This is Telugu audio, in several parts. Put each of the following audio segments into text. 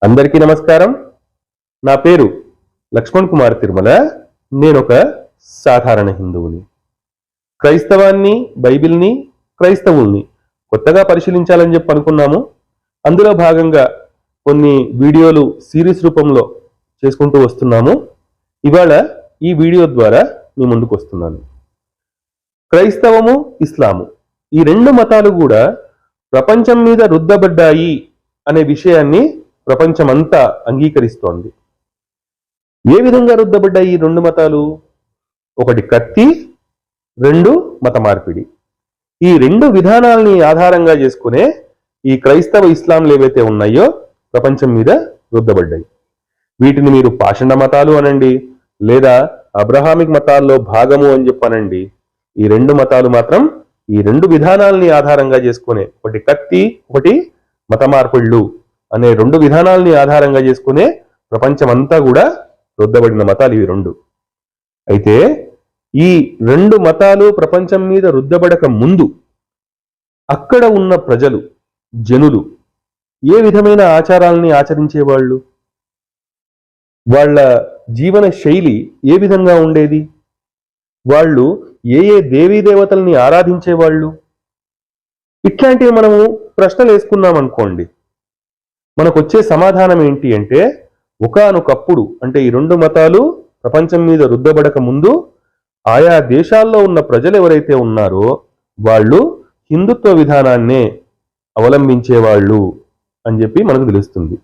అందరికీ నమస్కారం. నా పేరు లక్ష్మణ్ కుమార్ తిరుమల. నేనొక సాధారణ హిందువుని. క్రైస్తవాన్ని, బైబిల్ని, క్రైస్తవుల్ని కొత్తగా పరిశీలించాలని చెప్పి అనుకున్నాము. అందులో భాగంగా కొన్ని వీడియోలు సిరీస్ రూపంలో చేసుకుంటూ వస్తున్నాము. ఇవాళ ఈ వీడియో ద్వారా మీ ముందుకు వస్తున్నాను. క్రైస్తవము, ఇస్లాము ఈ రెండు మతాలు కూడా ప్రపంచం మీద రుద్దబడ్డాయి అనే విషయాన్ని ప్రపంచమంతా అంగీకరిస్తోంది. ఏ విధంగా రుద్దబడ్డాయి ఈ రెండు మతాలు? ఒకటి కత్తి, రెండు మత మార్పిడి. ఈ రెండు విధానాలని ఆధారంగా చేసుకునే ఈ క్రైస్తవ ఇస్లాంలు ఏవైతే ఉన్నాయో ప్రపంచం మీద రుద్దబడ్డాయి. వీటిని మీరు పాషండ మతాలు అనండి, లేదా అబ్రహామిక్ మతాల్లో భాగము అని చెప్పనండి. ఈ రెండు మతాలు మాత్రం ఈ రెండు విధానాలని ఆధారంగా చేసుకునే, ఒకటి కత్తి, ఒకటి మత మార్పిళ్ళు అనే రెండు విధానాలని ఆధారంగా చేసుకునే ప్రపంచమంతా కూడా రుద్దబడిన మతాలు ఇవి రెండు. అయితే ఈ రెండు మతాలు ప్రపంచం మీద రుద్దబడక ముందు అక్కడ ఉన్న ప్రజలు, జనులు ఏ విధమైన ఆచారాలని ఆచరించేవాళ్ళు? వాళ్ళ జీవన శైలి ఏ విధంగా ఉండేది? వాళ్ళు ఏ ఏ దేవీ దేవతల్ని ఆరాధించేవాళ్ళు? ఇట్లాంటివి మనము ప్రశ్నలు వేసుకున్నాం అనుకోండి, మనకు వచ్చే సమాధానం ఏంటి అంటే, ఒకానొకప్పుడు అంటే ఈ రెండు మతాలు ప్రపంచం మీద రుద్దబడక ముందు ఆయా దేశాల్లో ఉన్న ప్రజలు ఎవరైతే ఉన్నారో వాళ్ళు హిందుత్వ విధానాన్నే అవలంబించేవాళ్ళు అని చెప్పి మనకు తెలుస్తుంది.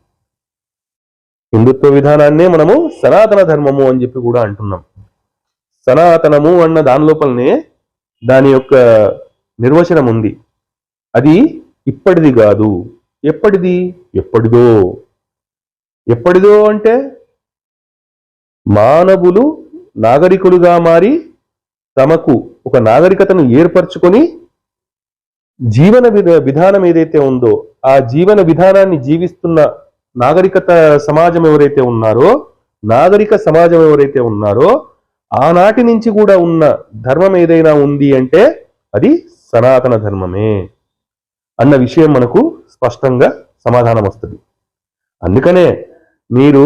హిందుత్వ విధానాన్నే మనము సనాతన ధర్మము అని చెప్పి కూడా అంటున్నాం. సనాతనము అన్న దాని లోపలనే దాని యొక్క నిర్వచనం ఉంది. అది ఇప్పటిది కాదు. ఎప్పటిది? ఎప్పటిదో. ఎప్పటిదో అంటే మానవులు నాగరికులుగా మారి తమకు ఒక నాగరికతను ఏర్పరచుకొని జీవన విధానం ఏదైతే ఉందో ఆ జీవన విధానాన్ని జీవిస్తున్న నాగరికత సమాజం ఎవరైతే ఉన్నారో, నాగరిక సమాజం ఎవరైతే ఉన్నారో ఆనాటి నుంచి కూడా ఉన్న ధర్మం ఏదైనా ఉంది అంటే అది సనాతన ధర్మమే అన్న విషయం మనకు స్పష్టంగా సమాధానం వస్తుంది. అందుకనే మీరు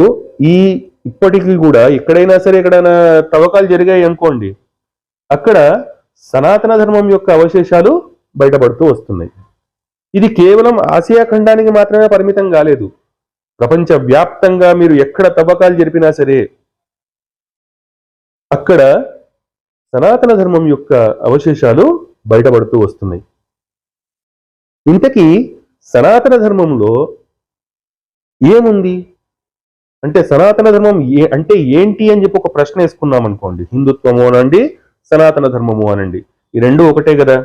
ఇప్పటికీ కూడా ఎక్కడైనా సరే, ఎక్కడైనా తవ్వకాలు జరిగాయి అనుకోండి, అక్కడ సనాతన ధర్మం యొక్క అవశేషాలు బయటపడుతూ వస్తున్నాయి. ఇది కేవలం ఆసియా ఖండానికి మాత్రమే పరిమితం కాలేదు. ప్రపంచ వ్యాప్తంగా మీరు ఎక్కడ తవ్వకాలు జరిపినా సరే అక్కడ సనాతన ధర్మం యొక్క అవశేషాలు బయటపడుతూ వస్తున్నాయి. ఇంతకీ సనాతన ధర్మంలో ఏముంది అంటే, సనాతన ధర్మం అంటే ఏంటి అని చెప్పి ఒక ప్రశ్న వేసుకున్నాం అనుకోండి. హిందుత్వము అనండి, సనాతన ధర్మము అనండి, ఈ రెండు ఒకటే కదా.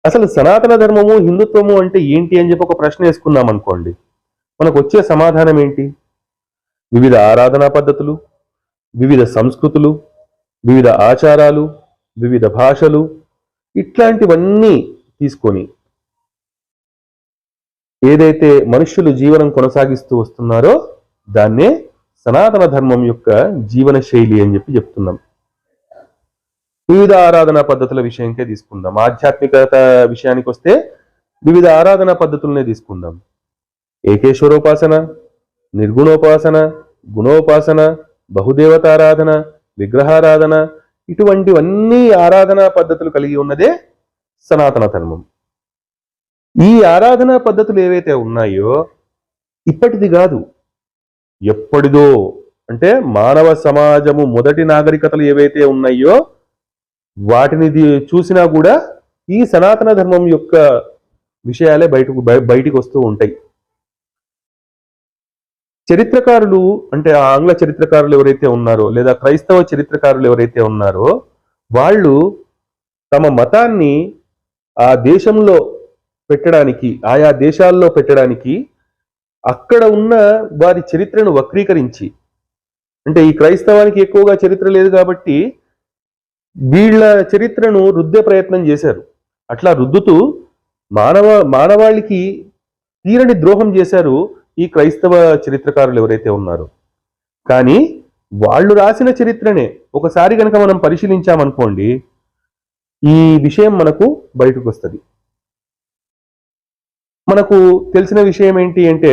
అసలు సనాతన ధర్మము, హిందుత్వము అంటే ఏంటి అని చెప్పి ఒక ప్రశ్న వేసుకున్నాం అనుకోండి, మనకు వచ్చే సమాధానం ఏంటి? వివిధ ఆరాధనా పద్ధతులు, వివిధ సంస్కృతులు, వివిధ ఆచారాలు, వివిధ భాషలు, ఇట్లాంటివన్నీ తీసుకొని ఏదైతే మనుష్యులు జీవనం కొనసాగిస్తూ వస్తున్నారో దాన్నే సనాతన ధర్మం యొక్క జీవన శైలి అని చెప్పి చెప్తున్నాం. వివిధ ఆరాధనా పద్ధతుల విషయంకే తీసుకుందాం. ఆధ్యాత్మికత విషయానికి వస్తే వివిధ ఆరాధనా పద్ధతులనే తీసుకుందాం. ఏకేశ్వరోపాసన, నిర్గుణోపాసన, గుణోపాసన, బహుదేవతారాధన, విగ్రహారాధన, ఇటువంటివన్నీ ఆరాధనా పద్ధతులు కలిగి ఉన్నదే సనాతన ధర్మం. ఈ ఆరాధనా పద్ధతులు ఏవైతే ఉన్నాయో ఇప్పటిది కాదు, ఎప్పటిదో. అంటే మానవ సమాజము మొదటి నాగరికతలు ఏవైతే ఉన్నాయో వాటిని చూసినా కూడా ఈ సనాతన ధర్మం యొక్క విషయాలే బయటికి వస్తూ ఉంటాయి. చరిత్రకారులు అంటే ఆంగ్ల చరిత్రకారులు ఎవరైతే ఉన్నారో, లేదా క్రైస్తవ చరిత్రకారులు ఎవరైతే ఉన్నారో వాళ్ళు తమ మతాన్ని ఆ దేశంలో పెట్టడానికి, ఆయా దేశాల్లో పెట్టడానికి అక్కడ ఉన్న వారి చరిత్రను వక్రీకరించి, అంటే ఈ క్రైస్తవానికి ఎక్కువగా చరిత్ర లేదు కాబట్టి వీళ్ళ చరిత్రను రుద్దే ప్రయత్నం చేశారు. అట్లా రుద్దుతూ మానవాళికి తీరని ద్రోహం చేశారు ఈ క్రైస్తవ చరిత్రకారులు ఎవరైతే ఉన్నారో. కానీ వాళ్ళు రాసిన చరిత్రనే ఒకసారి కనుక మనం పరిశీలించామనుకోండి, ఈ విషయం మనకు బయటకు వస్తుంది. మనకు తెలిసిన విషయం ఏంటి అంటే,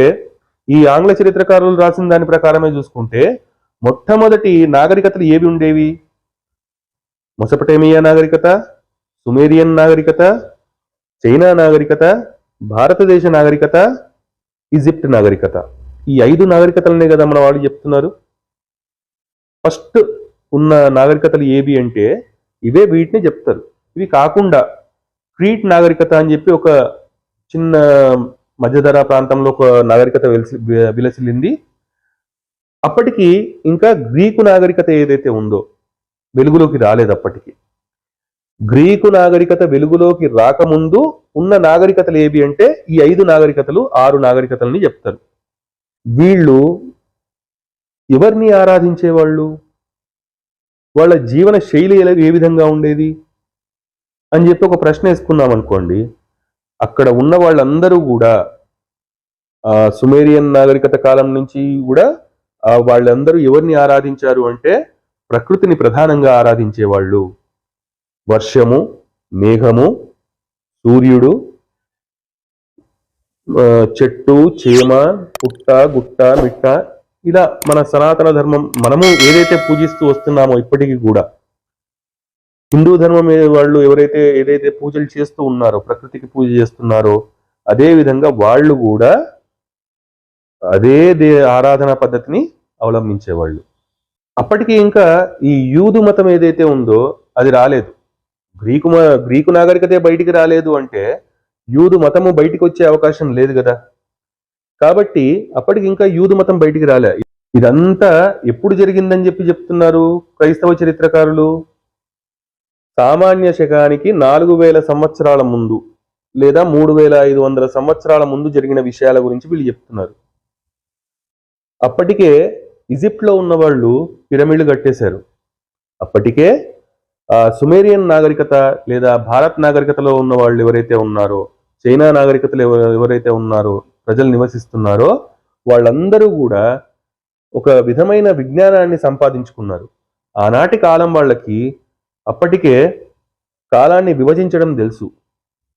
ఈ ఆంగ్ల చరిత్రకారులు రాసిన దాని ప్రకారమే చూసుకుంటే మొట్టమొదటి నాగరికతలు ఏవి ఉండేవి? మొసపటేమియా నాగరికత, సుమేరియన్ నాగరికత, చైనా నాగరికత, భారతదేశ నాగరికత, ఈజిప్ట్ నాగరికత. ఈ 5 నాగరికతలనే కదా మన వాళ్ళు చెప్తున్నారు. ఫస్ట్ ఉన్న నాగరికతలు ఏవి అంటే ఇవే, వీటిని చెప్తారు. ఇవి కాకుండా క్రీట్ నాగరికత అని చెప్పి ఒక చిన్న మధ్యధరా ప్రాంతంలో ఒక నాగరికత విలసిల్లింది. అప్పటికి ఇంకా గ్రీకు నాగరికత ఏదైతే ఉందో వెలుగులోకి రాలేదు. అప్పటికి గ్రీకు నాగరికత వెలుగులోకి రాకముందు ఉన్న నాగరికతలు ఏవి అంటే ఈ 5 నాగరికతలు, 6 నాగరికతలని చెప్తారు. వీళ్ళు ఎవరిని ఆరాధించేవాళ్ళు? వాళ్ళ జీవన శైలి ఏ విధంగా ఉండేది అని చెప్పి ఒక ప్రశ్న వేసుకున్నాం అనుకోండి, అక్కడ ఉన్న వాళ్ళందరూ కూడా సుమేరియన్ నాగరికత కాలం నుంచి కూడా వాళ్ళందరూ ఎవరిని ఆరాధించారు అంటే ప్రకృతిని ప్రధానంగా ఆరాధించేవాళ్ళు. వర్షము, మేఘము, సూర్యుడు, చెట్టు, చేమ, పుట్ట, గుట్ట, మిట్ట, ఇలా మన సనాతన ధర్మం మనము ఏదైతే పూజిస్తూ వస్తున్నామో ఇప్పటికీ కూడా హిందూ ధర్మం వాళ్ళు ఏదైతే పూజలు చేస్తూ ఉన్నారో, ప్రకృతికి పూజ చేస్తున్నారో, అదే విధంగా వాళ్ళు కూడా అదే ఆరాధనా పద్ధతిని అవలంబించేవాళ్ళు. అప్పటికి ఇంకా ఈ యూదు మతం ఏదైతే ఉందో అది రాలేదు. గ్రీకు నాగరికతే బయటికి రాలేదు అంటే యూదు మతము బయటికి వచ్చే అవకాశం లేదు కదా. కాబట్టి అప్పటికి ఇంకా యూదు మతం బయటికి రాలే. ఇదంతా ఎప్పుడు జరిగిందని చెప్తున్నారు క్రైస్తవ చరిత్రకారులు? సామాన్య శకానికి 4000 సంవత్సరాల ముందు లేదా 3500 సంవత్సరాల ముందు జరిగిన విషయాల గురించి వీళ్ళు చెప్తున్నారు. అప్పటికే ఈజిప్ట్ లో ఉన్న వాళ్ళు పిరమిడ్లు కట్టేశారు. అప్పటికే సుమేరియన్ నాగరికత లేదా భారత్ నాగరికతలో ఉన్న వాళ్ళు ఎవరైతే ఉన్నారో, చైనా నాగరికతలు ఎవరైతే ఉన్నారో, ప్రజలు నివసిస్తున్నారో, వాళ్ళందరూ కూడా ఒక విధమైన విజ్ఞానాన్ని సంపాదించుకున్నారు. ఆనాటి కాలం వాళ్ళకి అప్పటికే కాలాన్ని విభజించడం తెలుసు.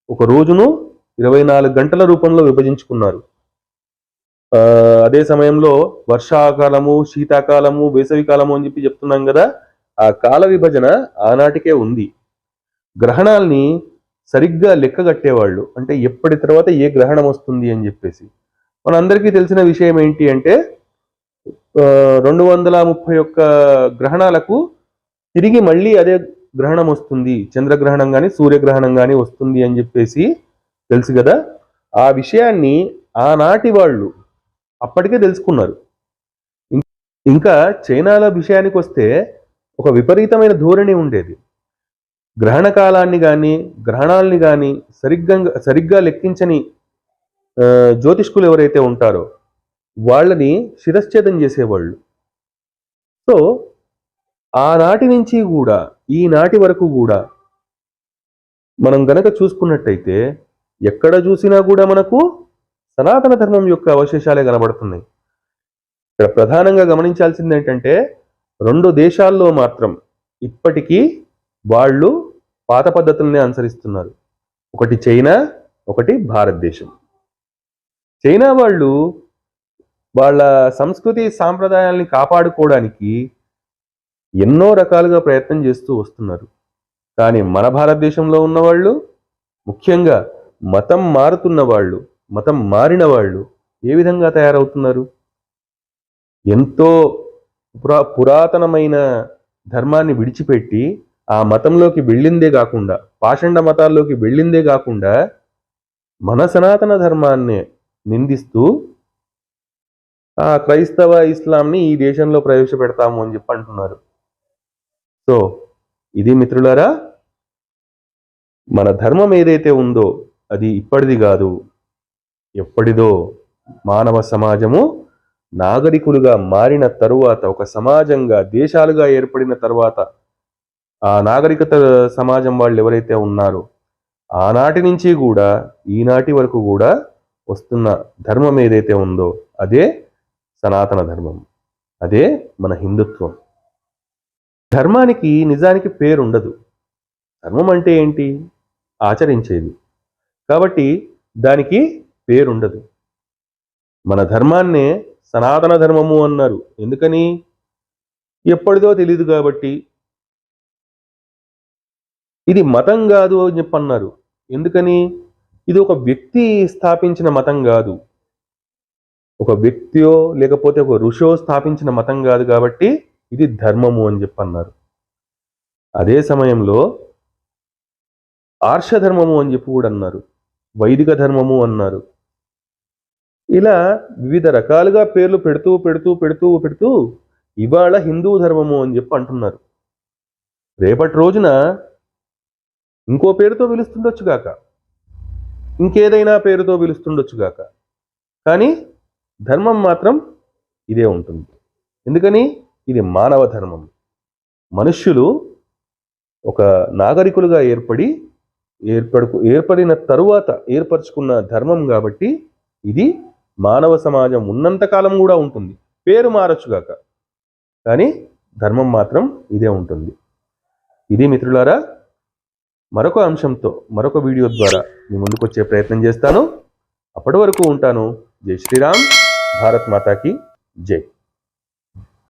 ఒక రోజును 24 గంటల రూపంలో విభజించుకున్నారు. అదే సమయంలో వర్షాకాలము, శీతాకాలము, వేసవి కాలము అని చెప్పి చెప్తున్నాం కదా, ఆ కాల విభజన ఆనాటికే ఉంది. గ్రహణాల్ని సరిగ్గా లెక్కగట్టేవాళ్ళు, అంటే ఎప్పటి తర్వాత ఏ గ్రహణం వస్తుంది అని చెప్పేసి. మనందరికీ తెలిసిన విషయం ఏంటి అంటే 231 గ్రహణాలకు తిరిగి మళ్ళీ అదే గ్రహణం వస్తుంది, చంద్రగ్రహణం కానీ సూర్యగ్రహణం కానీ వస్తుంది అని చెప్పేసి తెలుసు కదా. ఆ విషయాన్ని ఆనాటి వాళ్ళు అప్పటికే తెలుసుకున్నారు. ఇంకా చైనాల విషయానికి వస్తే ఒక విపరీతమైన ధోరణి ఉండేది. గ్రహణ కాలాన్ని కానీ గ్రహణాలని కానీ సరిగ్గా లెక్కించని జ్యోతిష్కులు ఎవరైతే ఉంటారో వాళ్ళని శిరశ్ఛేదం చేసేవాళ్ళు. సో ఆనాటి నుంచి కూడా ఈనాటి వరకు కూడా మనం గనక చూసుకున్నట్టయితే ఎక్కడ చూసినా కూడా మనకు సనాతన ధర్మం యొక్క అవశేషాలే కనబడుతున్నాయి. ఇక్కడ ప్రధానంగా గమనించాల్సింది ఏంటంటే 2 దేశాల్లో మాత్రం ఇప్పటికీ వాళ్ళు పాత పద్ధతుల్ని అనుసరిస్తున్నారు. ఒకటి చైనా, ఒకటి భారతదేశం. చైనా వాళ్ళు వాళ్ళ సంస్కృతి సాంప్రదాయాల్ని కాపాడుకోవడానికి ఎన్నో రకాలుగా ప్రయత్నం చేస్తూ వస్తున్నారు. కానీ మన భారతదేశంలో ఉన్నవాళ్ళు, ముఖ్యంగా మతం మారుతున్న వాళ్ళు, మతం మారిన వాళ్ళు ఏ విధంగా తయారవుతున్నారు? ఎంతో పురాతనమైన ధర్మాన్ని విడిచిపెట్టి ఆ మతంలోకి వెళ్ళిందే కాకుండా, పాషండ మతాల్లోకి వెళ్ళిందే కాకుండా మన సనాతన ధర్మాన్ని నిందిస్తూ ఆ క్రైస్తవ ఇస్లాంని ఈ దేశంలో ప్రవేశపెడతాము అని చెప్పి అంటున్నారు. సో ఇది మిత్రులారా, మన ధర్మం ఏదైతే ఉందో అది ఇప్పటిది కాదు, ఎప్పటిదో. మానవ సమాజము నాగరికులుగా మారిన తరువాత, ఒక సమాజంగా దేశాలుగా ఏర్పడిన తరువాత ఆ నాగరికత సమాజం వాళ్ళు ఎవరైతే ఉన్నారో ఆనాటి నుంచి కూడా ఈనాటి వరకు కూడా వస్తున్న ధర్మం ఏదైతే ఉందో అదే సనాతన ధర్మం, అదే మన హిందుత్వం. ధర్మానికి నిజానికి పేరు ఉండదు. ధర్మం అంటే ఏంటి? ఆచరించేది. కాబట్టి దానికి పేరుండదు. మన ధర్మాన్నే సనాతన ధర్మము అన్నారు. ఎందుకని? ఎప్పటిదో తెలియదు కాబట్టి. ఇది మతం కాదు అని చెప్పన్నారు. ఎందుకని? ఇది ఒక వ్యక్తి స్థాపించిన మతం కాదు. ఒక వ్యక్తియో లేకపోతే ఒక ఋషో స్థాపించిన మతం కాదు కాబట్టి ఇది ధర్మము అని చెప్పన్నారు. అదే సమయంలో ఆర్షధర్మము అని చెప్పి కూడా అన్నారు. వైదిక ధర్మము అన్నారు. ఇలా వివిధ రకాలుగా పేర్లు పెడుతూ పెడుతూ పెడుతూ పెడుతూ ఇవాళ హిందూ ధర్మము అని చెప్పి అంటున్నారు. రేపటి రోజున ఇంకో పేరుతో పిలుస్తుండొచ్చు గాక, ఇంకేదైనా పేరుతో పిలుస్తుండొచ్చు గాక, కానీ ధర్మం మాత్రం ఇదే ఉంటుంది. ఎందుకని? ఇది మానవ ధర్మం. మనుష్యులు ఒక నాగరికులుగా ఏర్పడిన తరువాత ఏర్పరచుకున్న ధర్మం కాబట్టి ఇది మానవ సమాజం ఉన్నంతకాలం కూడా ఉంటుంది. పేరు మారొచ్చుగాక, కానీ ధర్మం మాత్రం ఇదే ఉంటుంది. ఇది మిత్రులారా, మరొక అంశంతో మరొక వీడియో ద్వారా మీ ముందుకు వచ్చే ప్రయత్నం చేస్తాను. అప్పటి వరకు ఉంటాను. జై శ్రీరామ్. భారత్ మాతాకి జై.